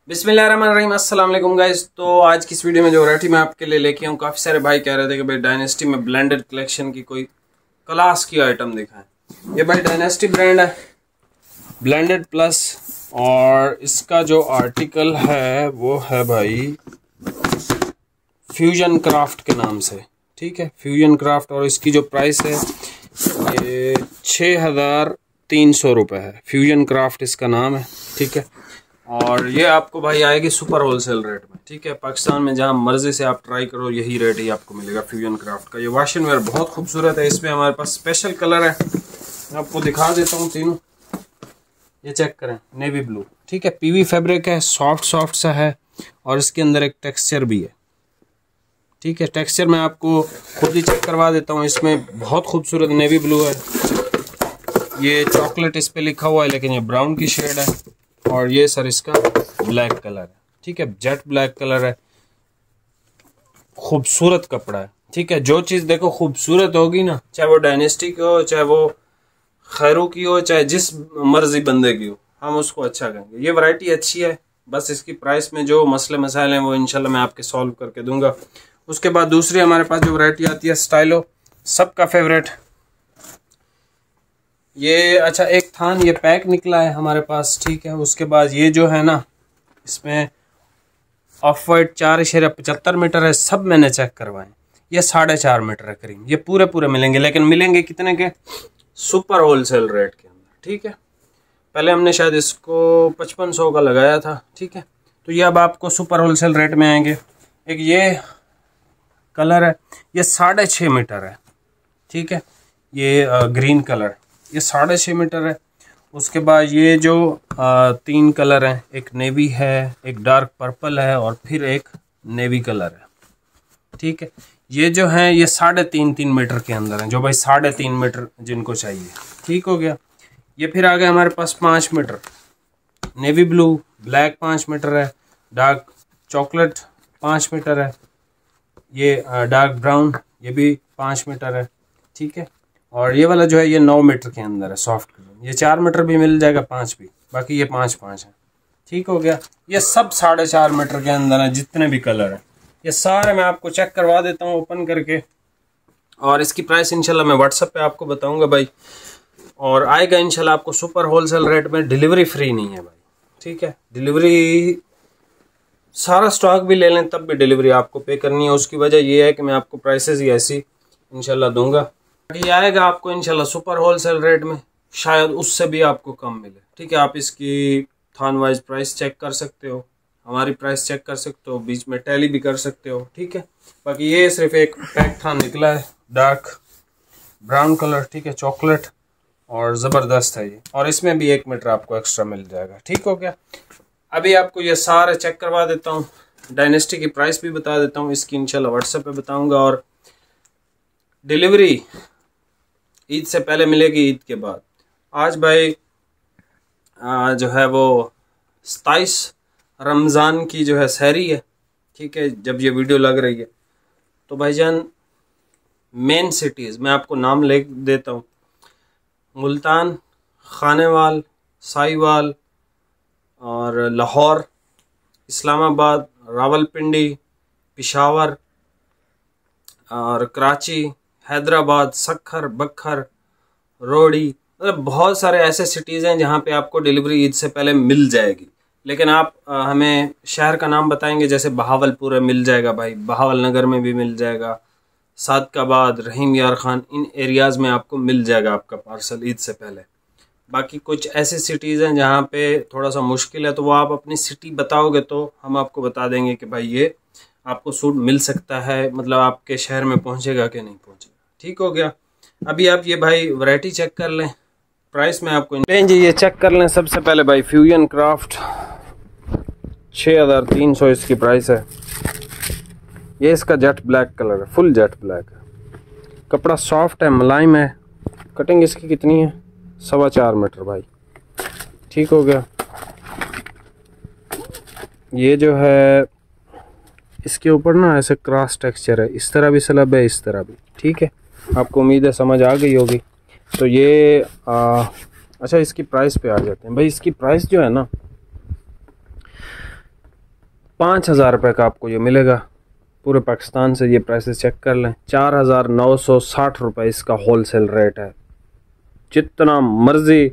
बिस्मिल्लाहिर्रहमानिर्रहीम, अस्सलाम वालेकुम गाइस। तो आज की इस वीडियो में जो वैरायटी मैं आपके लिए लेके आऊँ, काफ़ी सारे भाई कह रहे थे कि भाई डायनेस्टी में ब्लेंडेड कलेक्शन की कोई क्लास की आइटम दिखाएं। ये भाई डायनेस्टी ब्रांड है, ब्लेंडेड प्लस, और इसका जो आर्टिकल है वो है भाई फ्यूजन क्राफ्ट के नाम से। ठीक है, फ्यूजन क्राफ्ट, और इसकी जो प्राइस है ये 6300 रुपये है। फ्यूजन क्राफ्ट इसका नाम है। ठीक है, और ये आपको भाई आएगी सुपर होलसेल रेट में। ठीक है, पाकिस्तान में जहाँ मर्जी से आप ट्राई करो यही रेट ही आपको मिलेगा फ्यूजन क्राफ्ट का। ये वॉशिंग वेयर बहुत खूबसूरत है। इसमें हमारे पास स्पेशल कलर है, मैं आपको दिखा देता हूँ तीनों। ये चेक करें, नेवी ब्लू। ठीक है, पीवी फैब्रिक है, सॉफ्ट सा है, और इसके अंदर एक टेक्सचर भी है। ठीक है, टेक्सचर मैं आपको खुद ही चेक करवा देता हूँ। इसमें बहुत खूबसूरत नेवी ब्लू है, ये चॉकलेट इस पे लिखा हुआ है लेकिन ये ब्राउन की शेड है, और ये सर इसका ब्लैक कलर है। ठीक है, जेट ब्लैक कलर है, खूबसूरत कपड़ा है। ठीक है, जो चीज़ देखो खूबसूरत होगी ना, चाहे वो डायनेस्टी की हो, चाहे वो खैरू की हो, चाहे जिस मर्जी बंदे की हो, हम उसको अच्छा कहेंगे। ये वैरायटी अच्छी है, बस इसकी प्राइस में जो मसले मसाइल हैं वो इंशाल्लाह मैं आपके सॉल्व करके दूंगा। उसके बाद दूसरी हमारे पास जो वैरायटी आती है स्टाइलो, सबका फेवरेट। ये अच्छा एक थान ये पैक निकला है हमारे पास। ठीक है, उसके बाद ये जो है ना, इसमें ऑफ वाइट 4.75 मीटर है। सब मैंने चेक करवाए, ये 4.5 मीटर है करीब। ये पूरे मिलेंगे, लेकिन मिलेंगे कितने के? सुपर होलसेल रेट के अंदर। ठीक है, पहले हमने शायद इसको 5500 का लगाया था। ठीक है, तो ये अब आपको सुपर होलसेल रेट में आएंगे। एक ये कलर है, ये 6.5 मीटर है। ठीक है, ये ग्रीन कलर, ये 6.5 मीटर है। उसके बाद ये जो 3 कलर हैं, एक नेवी है, एक डार्क पर्पल है, और फिर एक नेवी कलर है। ठीक है, ये जो है ये 3.5 मीटर के अंदर हैं, जो भाई 3.5 मीटर जिनको चाहिए। ठीक हो गया। ये फिर आ गए हमारे पास 5 metre, navy blue, black 5 metre है, डार्क चॉकलेट 5 मीटर है, ये डार्क ब्राउन ये भी 5 मीटर है। ठीक है, और ये वाला जो है ये 9 मीटर के अंदर है, सॉफ्ट। ये 4 मीटर भी मिल जाएगा, 5 भी, बाकी ये 5 है। ठीक हो गया। ये सब 4.5 मीटर के अंदर है, जितने भी कलर है ये सारे मैं आपको चेक करवा देता हूँ ओपन करके, और इसकी प्राइस इंशाल्लाह मैं व्हाट्सएप पे आपको बताऊंगा भाई, और आएगा इंशाल्लाह आपको सुपर होलसेल रेट में। डिलीवरी फ्री नहीं है भाई। ठीक है, डिलीवरी सारा स्टॉक भी ले लें तब भी डिलीवरी आपको पे करनी है। उसकी वजह ये है कि मैं आपको प्राइसेस ही ऐसी इंशाल्लाह दूंगा। ये आएगा आपको इंशाल्लाह सुपर होलसेल रेट में, शायद उससे भी आपको कम मिले। ठीक है, आप इसकी थान वाइज प्राइस चेक कर सकते हो, हमारी प्राइस चेक कर सकते हो, बीच में टैली भी कर सकते हो। ठीक है, बाकी ये सिर्फ एक पैक थान निकला है, डार्क ब्राउन कलर। ठीक है, चॉकलेट, और ज़बरदस्त है ये, और इसमें भी 1 मीटर आपको एक्स्ट्रा मिल जाएगा। ठीक हो गया। अभी आपको ये सारे चेक करवा देता हूँ, डायनेस्टी की प्राइस भी बता देता हूँ, इसकी इंशाल्लाह व्हाट्सएप पे बताऊँगा, और डिलीवरी ईद से पहले मिलेगी, ईद के बाद। आज भाई जो है वो 27 रमज़ान की जो है सहरी है। ठीक है, जब ये वीडियो लग रही है तो भाईजान मेन सिटीज़ मैं आपको नाम ले देता हूँ: मुल्तान, खानेवाल, साहिवाल, और लाहौर, इस्लामाबाद, रावलपिंडी, पेशावर, और कराची, हैदराबाद, सखर, बखर, रोड़ी। मतलब बहुत सारे ऐसे सिटीज़ हैं जहाँ पे आपको डिलीवरी ईद से पहले मिल जाएगी। लेकिन आप हमें शहर का नाम बताएंगे, जैसे बहावलपुर है, मिल जाएगा भाई, बहावल नगर में भी मिल जाएगा, सादकाबाद, रहीम यार खान, इन एरियाज़ में आपको मिल जाएगा आपका पार्सल ईद से पहले। बाकी कुछ ऐसी सिटीज़ हैं जहाँ पे थोड़ा सा मुश्किल है, तो वो आप अपनी सिटी बताओगे तो हम आपको बता देंगे कि भाई ये आपको सूट मिल सकता है, मतलब आपके शहर में पहुँचेगा कि नहीं पहुँचेगा। ठीक हो गया। अभी आप ये भाई वैरायटी चेक कर लें, प्राइस में आपको लें जी, ये चेक कर लें। सबसे पहले भाई फ्यूजन क्राफ्ट 6300 इसकी प्राइस है। ये इसका जेट ब्लैक कलर है, फुल जेट ब्लैक है, कपड़ा सॉफ्ट है, मुलायम है। कटिंग इसकी कितनी है? 4.25 मीटर भाई। ठीक हो गया। ये जो है इसके ऊपर ना ऐसे क्रॉस टेक्सचर है, इस तरह भी स्लब है, इस तरह भी। ठीक है, आपको उम्मीद है समझ आ गई होगी। तो ये अच्छा इसकी प्राइस पे आ जाते हैं भाई। इसकी प्राइस जो है ना 5,000 रुपये का आपको ये मिलेगा। पूरे पाकिस्तान से ये प्राइसेस चेक कर लें। 4,960 रुपये इसका होलसेल रेट है। जितना मर्ज़ी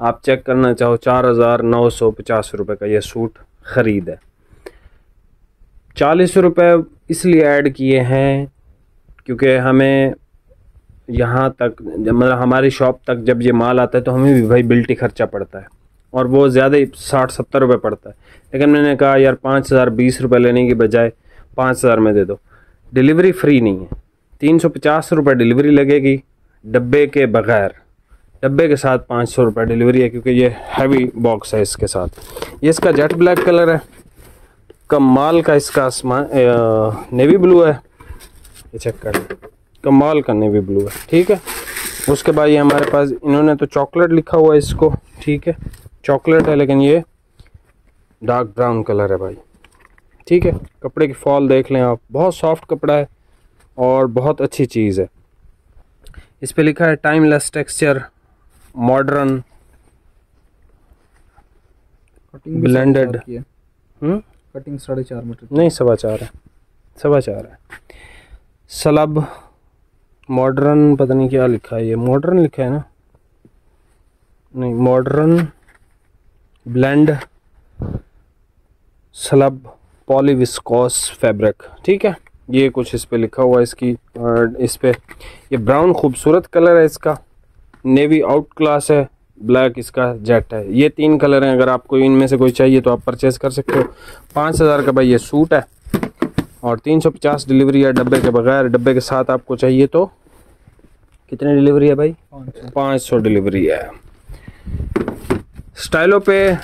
आप चेक करना चाहो, 4,950 रुपये का ये सूट ख़रीद है। 40 रुपये इसलिए ऐड किए हैं क्योंकि हमें यहाँ तक, मतलब हमारी शॉप तक जब ये माल आता है तो हमें भी भाई बिल्टी ख़र्चा पड़ता है, और वो ज़्यादा ही 60-70 रुपये पड़ता है। लेकिन मैंने कहा यार 5,020 रुपये लेने की बजाय 5,000 में दे दो। डिलीवरी फ्री नहीं है, 350 रुपये डिलीवरी लगेगी डब्बे के बग़ैर। डब्बे के साथ 500 रुपये डिलीवरी है क्योंकि ये हैवी बॉक्स है इसके साथ। ये इसका जेट ब्लैक कलर है, कमाल का इसका आसमान नेवी ब्लू है, ये चेक कर, कमाल का नेवी ब्लू है, ठीक है। उसके बाद ये हमारे पास, इन्होंने तो चॉकलेट लिखा हुआ है इसको, ठीक है, चॉकलेट है लेकिन ये डार्क ब्राउन कलर है भाई, ठीक है। कपड़े की फॉल देख लें आप, बहुत सॉफ्ट कपड़ा है और बहुत अच्छी चीज़ है। इस पे लिखा है timeless texture, modern, blended. Cutting 4.5 metre नहीं 4.25 है, 4.25 है। सलब मॉडर्न, पता नहीं क्या लिखा है, ये मॉडर्न लिखा है ना, नहीं, मॉडर्न ब्लेंड स्लब पॉलीविस्कोस फैब्रिक, ठीक है। ये कुछ इस पे लिखा हुआ है इसकी, और इस पे ये ब्राउन खूबसूरत कलर है इसका, नेवी आउट क्लास है, ब्लैक इसका जेट है। ये 3 कलर हैं, अगर आपको इनमें से कोई चाहिए तो आप परचेज़ कर सकते हो। 5,000 का भाई ये सूट है और 350 डिलीवरी है डब्बे के बगैर। डब्बे के साथ आपको चाहिए तो कितनी डिलीवरी है भाई? 500 डिलीवरी है। स्टाइलों पे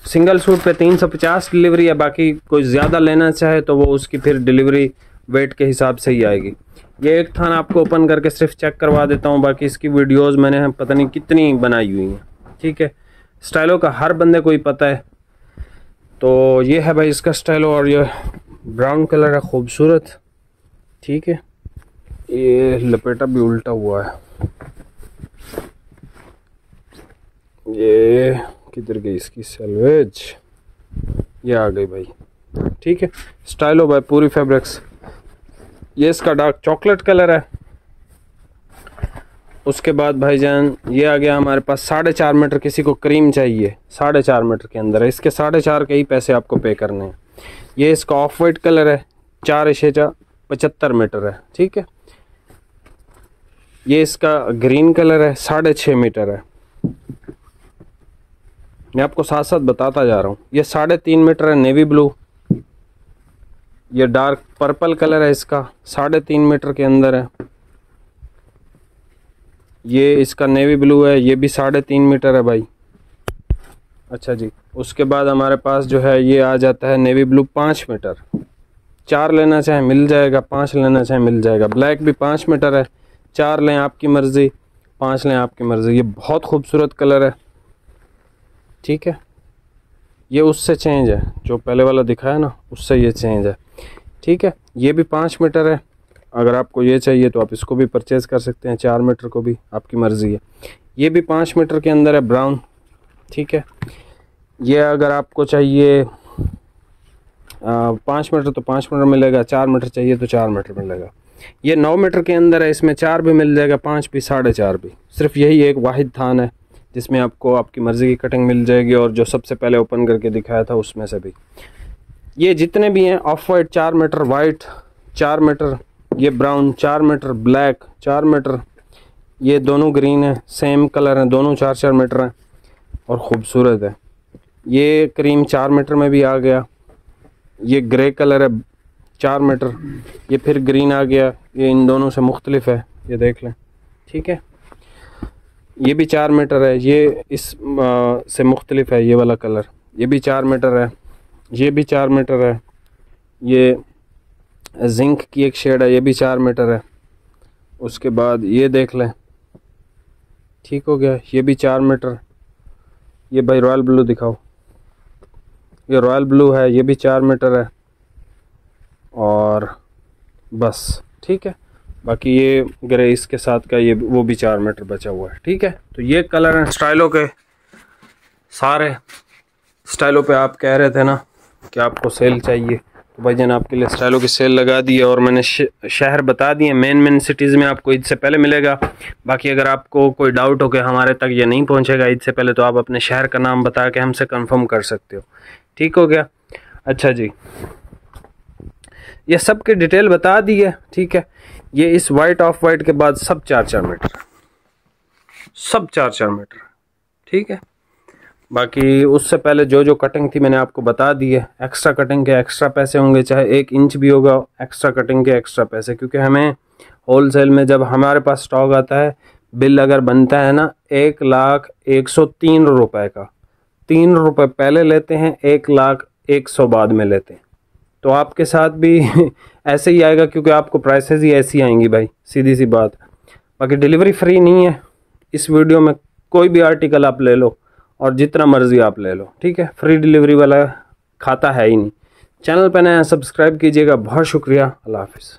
सिंगल सूट पे 350 डिलीवरी है, बाकी कोई ज़्यादा लेना चाहे तो वो उसकी फिर डिलीवरी वेट के हिसाब से ही आएगी। ये एक थान आपको ओपन करके सिर्फ चेक करवा देता हूँ, बाकी इसकी वीडियोस मैंने पता नहीं कितनी बनाई हुई हैं, ठीक है। स्टाइलों का हर बंदे को ही पता है। तो ये है भाई इसका स्टाइलो, और ये ब्राउन कलर है, खूबसूरत, ठीक है। ये लपेटा भी उल्टा हुआ है, ये किधर गई इसकी सेल्वेज, ये आ गई भाई, ठीक है। स्टाइलो भाई पूरी फैब्रिक्स। ये इसका डार्क चॉकलेट कलर है। उसके बाद भाईजान ये आ गया हमारे पास 4.5 मीटर, किसी को क्रीम चाहिए 4.5 मीटर के अंदर है, इसके 4.5 के ही पैसे आपको पे करने हैं। ये इसका ऑफ वाइट कलर है, 4.75 मीटर है, ठीक है। ये इसका ग्रीन कलर है, 6.5 मीटर है। मैं आपको साथ साथ बताता जा रहा हूँ। ये 3.5 मीटर है, नेवी ब्लू। ये डार्क पर्पल कलर है, इसका 3.5 मीटर के अंदर है। ये इसका नेवी ब्लू है, ये भी 3.5 मीटर है भाई। अच्छा जी, उसके बाद हमारे पास जो है ये आ जाता है नेवी ब्लू 5 मीटर। 4 लेना चाहे मिल जाएगा, 5 लेना चाहे मिल जाएगा। ब्लैक भी 5 मीटर है, 4 लें आपकी मर्ज़ी, 5 लें आपकी मर्ज़ी। ये बहुत खूबसूरत कलर है, ठीक है। ये उससे चेंज है, जो पहले वाला दिखाया ना उससे ये चेंज है, ठीक है। ये भी 5 मीटर है, अगर आपको ये चाहिए तो आप इसको भी परचेज़ कर सकते हैं, 4 मीटर को भी, आपकी मर्ज़ी है। ये भी 5 मीटर के अंदर है, ब्राउन, ठीक है। ये अगर आपको चाहिए 5 मीटर तो 5 मीटर मिलेगा, 4 मीटर चाहिए तो 4 मीटर मिलेगा। ये 9 मीटर के अंदर है, इसमें 4 भी मिल जाएगा, 5 भी, 4.5 भी। सिर्फ यही एक वाहिद थान है जिसमें आपको आपकी मर्ज़ी की कटिंग मिल जाएगी, और जो सबसे पहले ओपन करके दिखाया था उसमें से भी। ये जितने भी हैं, off white 4 metre, white 4 metre, ये ब्राउन 4 मीटर, ब्लैक 4 मीटर, ये दोनों ग्रीन है, सेम कलर हैं, दोनों 4-4 मीटर हैं और ख़ूबसूरत है। ये क्रीम 4 मीटर में भी आ गया। ये ग्रे कलर है 4 मीटर, ये फिर ग्रीन आ गया, ये इन दोनों से मुख्तलिफ है, ये देख लें, ठीक है। ये भी 4 मीटर है, ये इस से मुख्तलिफ है, ये वाला कलर, ये भी 4 मीटर है, ये भी 4 मीटर है। ये जिंक की एक शेड है, ये भी 4 मीटर है। उसके बाद ये देख लें, ठीक हो गया, ये भी 4 मीटर। ये भाई रॉयल ब्लू दिखाओ, ये रॉयल ब्लू है, ये भी 4 मीटर है, और बस, ठीक है। बाकी ये ग्रे इसके साथ का, ये वो भी 4 मीटर बचा हुआ है, ठीक है। तो ये कलर हैं स्टाइलों के सारे। स्टाइलों पे आप कह रहे थे ना कि आपको सेल चाहिए तो भाईजान आपके लिए स्टाइलो की सेल लगा दी है। और मैंने शहर बता दिए, मेन सिटीज़ में आपको ईद से पहले मिलेगा। बाकी अगर आपको कोई डाउट हो कि हमारे तक ये नहीं पहुंचेगा ईद से पहले, तो आप अपने शहर का नाम बता के हमसे कंफर्म कर सकते हो। ठीक हो गया? अच्छा जी, ये सब की डिटेल बता दी है। ठीक है, ये इस वाइट ऑफ वाइट के बाद सब 4-4 मीटर, सब 4-4 मीटर। ठीक है, बाकी उससे पहले जो जो कटिंग थी मैंने आपको बता दी है। एक्स्ट्रा कटिंग के एक्स्ट्रा पैसे होंगे, चाहे 1 इंच भी होगा एक्स्ट्रा कटिंग के एक्स्ट्रा पैसे, क्योंकि हमें होलसेल में जब हमारे पास स्टॉक आता है, बिल अगर बनता है ना 1,01,03 रुपए का, 3 रुपए पहले लेते हैं, 1,01,00,000 बाद में लेते हैं। तो आपके साथ भी ऐसे ही आएगा, क्योंकि आपको प्राइसेस ही ऐसी आएंगी भाई, सीधी सी बात। बाकी डिलीवरी फ्री नहीं है। इस वीडियो में कोई भी आर्टिकल आप ले लो और जितना मर्जी आप ले लो, ठीक है, फ्री डिलीवरी वाला खाता है ही नहीं। चैनल पर नया सब्सक्राइब कीजिएगा। बहुत शुक्रिया, अल्लाह हाफिज़।